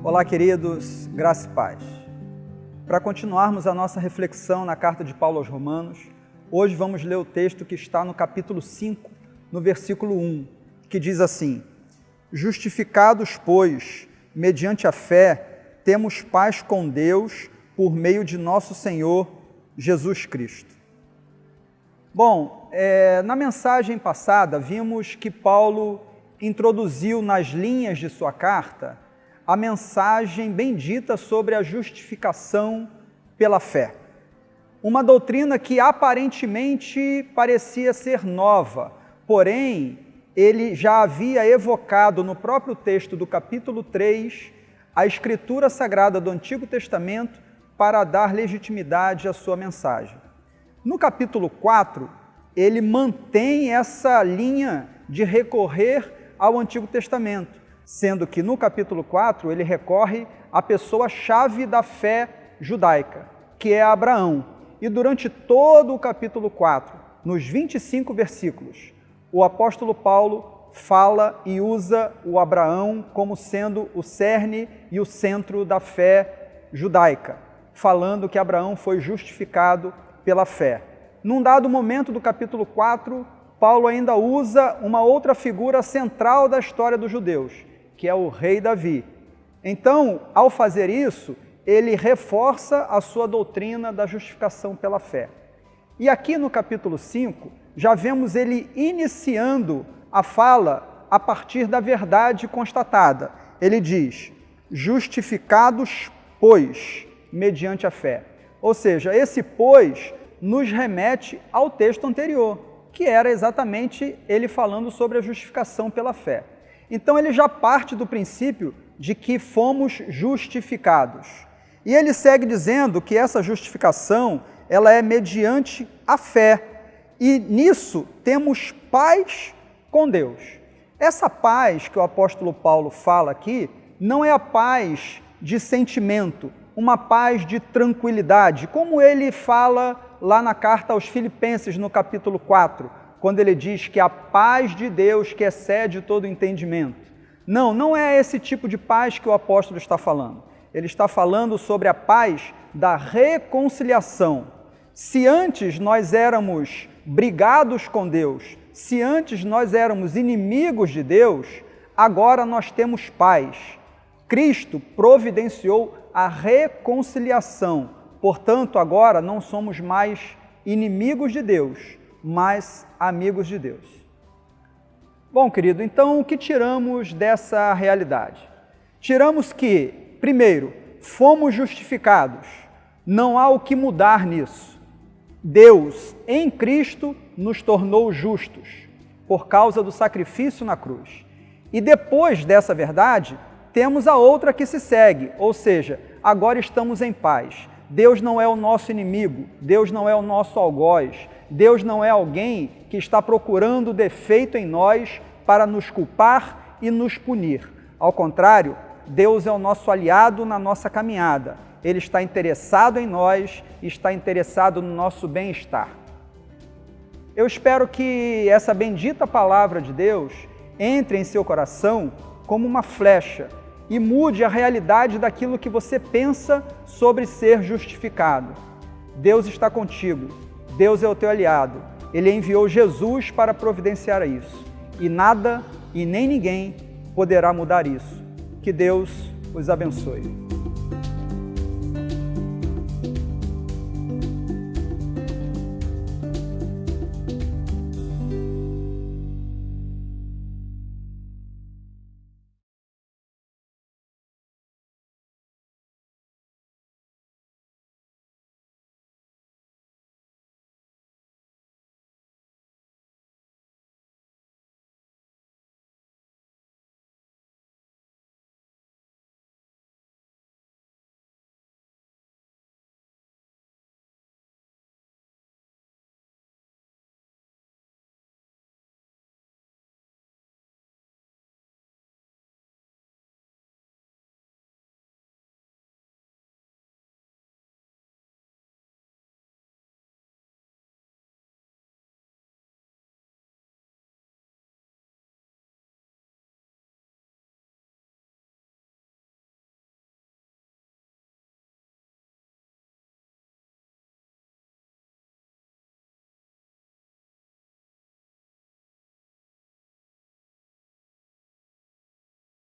Olá, queridos, graça e paz. Para continuarmos a nossa reflexão na carta de Paulo aos Romanos, hoje vamos ler o texto que está no capítulo 5, no versículo 1, que diz assim: Justificados, pois, mediante a fé, temos paz com Deus por meio de nosso Senhor Jesus Cristo. Bom, na mensagem passada vimos que Paulo introduziu nas linhas de sua carta a mensagem bendita sobre a justificação pela fé. Uma doutrina que aparentemente parecia ser nova, porém, ele já havia evocado no próprio texto do capítulo 3 a Escritura Sagrada do Antigo Testamento para dar legitimidade à sua mensagem. No capítulo 4, ele mantém essa linha de recorrer ao Antigo Testamento, sendo que no capítulo 4 ele recorre à pessoa-chave da fé judaica, que é Abraão. E durante todo o capítulo 4, nos 25 versículos, o apóstolo Paulo fala e usa o Abraão como sendo o cerne e o centro da fé judaica, falando que Abraão foi justificado pela fé. Num dado momento do capítulo 4, Paulo ainda usa uma outra figura central da história dos judeus, que é o rei Davi. Então, ao fazer isso, ele reforça a sua doutrina da justificação pela fé. E aqui no capítulo 5, já vemos ele iniciando a fala a partir da verdade constatada. Ele diz: justificados, pois, mediante a fé. Ou seja, esse pois nos remete ao texto anterior, que era exatamente ele falando sobre a justificação pela fé. Então ele já parte do princípio de que fomos justificados. E ele segue dizendo que essa justificação, ela é mediante a fé. E nisso temos paz com Deus. Essa paz que o apóstolo Paulo fala aqui, não é a paz de sentimento, uma paz de tranquilidade, como ele fala lá na carta aos Filipenses, no capítulo 4, quando ele diz que a paz de Deus que excede todo entendimento. Não, não é esse tipo de paz que o apóstolo está falando. Ele está falando sobre a paz da reconciliação. Se antes nós éramos brigados com Deus, se antes nós éramos inimigos de Deus, agora nós temos paz. Cristo providenciou a reconciliação. Portanto, agora não somos mais inimigos de Deus, mas amigos de Deus. Bom, querido, então o que tiramos dessa realidade? Tiramos que, primeiro, fomos justificados, não há o que mudar nisso. Deus, em Cristo, nos tornou justos, por causa do sacrifício na cruz. E depois dessa verdade, temos a outra que se segue, ou seja, agora estamos em paz. Deus não é o nosso inimigo, Deus não é o nosso algoz, Deus não é alguém que está procurando defeito em nós para nos culpar e nos punir. Ao contrário, Deus é o nosso aliado na nossa caminhada. Ele está interessado em nós, está interessado no nosso bem-estar. Eu espero que essa bendita palavra de Deus entre em seu coração como uma flecha e mude a realidade daquilo que você pensa sobre ser justificado. Deus está contigo, Deus é o teu aliado, Ele enviou Jesus para providenciar isso, e nada e nem ninguém poderá mudar isso. Que Deus os abençoe.